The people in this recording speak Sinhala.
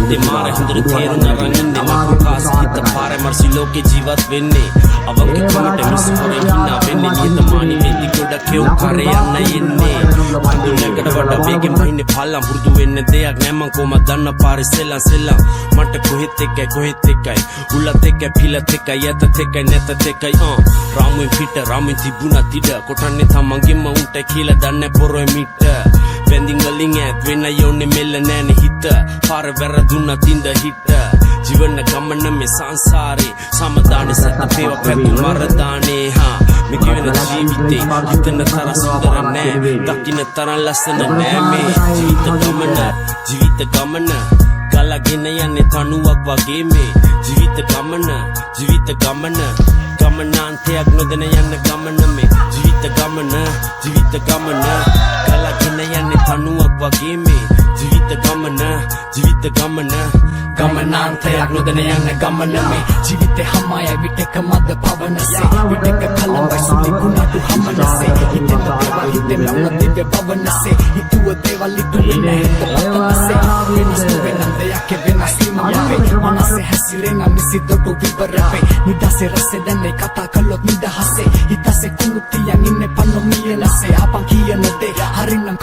හිතේ මාර හොඳට තේරුණ අරන් ඉන්නේ මම කාස හිත පාරේ මර්සි ලෝකේ ජීවත් වෙන්නේ අවංක කමට මිස් හොරෙන් හිනා වෙන්නේ නියතමානි වෙදි ගොඩක් කෙව් කරේ යන්න එන්නේ අඳුනකට වඩා වේගෙන් මහින්නේ පල්ලම් පුරුදු වෙන්න දෙයක් නෑ මං කොහමද දන්න පාරේ සෙල්ලම් මට කොහෙත් එකයි උලත් එකයි පිලත් එකයි යතත් එකයි නැතත් එකයි රාමුවෙන් පිට රාමුවෙන් තිබුණා තිඩ කොටන්නේ තමන්ගෙම උන්ට කියලා දන්නේ පොරොය මිට බැඳින් වලින් ඈත් වෙන්න යෝනේ මෙල්ල නෑනේ හිත පාර වැරදුනා තින්ද හිට ජීවන ගමන මේ සංසාරේ සමදානේ සත පේව පැතු මරදානේ මේ කියන ජීවිතේ හිතන තරම් සුන්දර නෑ දකින්න තරම් ලස්සන නෑ මේ ජීවිත ගමන ගලගෙන යන්නේ තනුවක් වගේ මේ ජීවිත ගමන ගමනාන්තයක් නොදැන යන්න ගමන මේ ජීවිත ගමන ගලගෙන යන්නේ තනුවක් වගේ මේ ජීවිත ගමන ගමනාන්තයක් නොදැන යන්න ගමන මේ ජීවිතේ හමායයි විටක මද පවනසේ විටක කලඹයි සුලි ගුණතු හමනසේ හිතෙන් දේවල් හිතෙන් නම දිව්‍ය පවනසේ හිතුව දේවල් ඉතුරු නැහැ වෙනස් දෙයක් වෙනස් වීමක් මනසේ හැසිරෙන මිසිදොටු විවරපේ නිදසේ රසේ දැනේ කතා කළොත් නිදහසේ හිතසේ කුණු තියන් ඉන්නේ පන්නෝ මියනසේ අපන් කියන දේ හරිනම්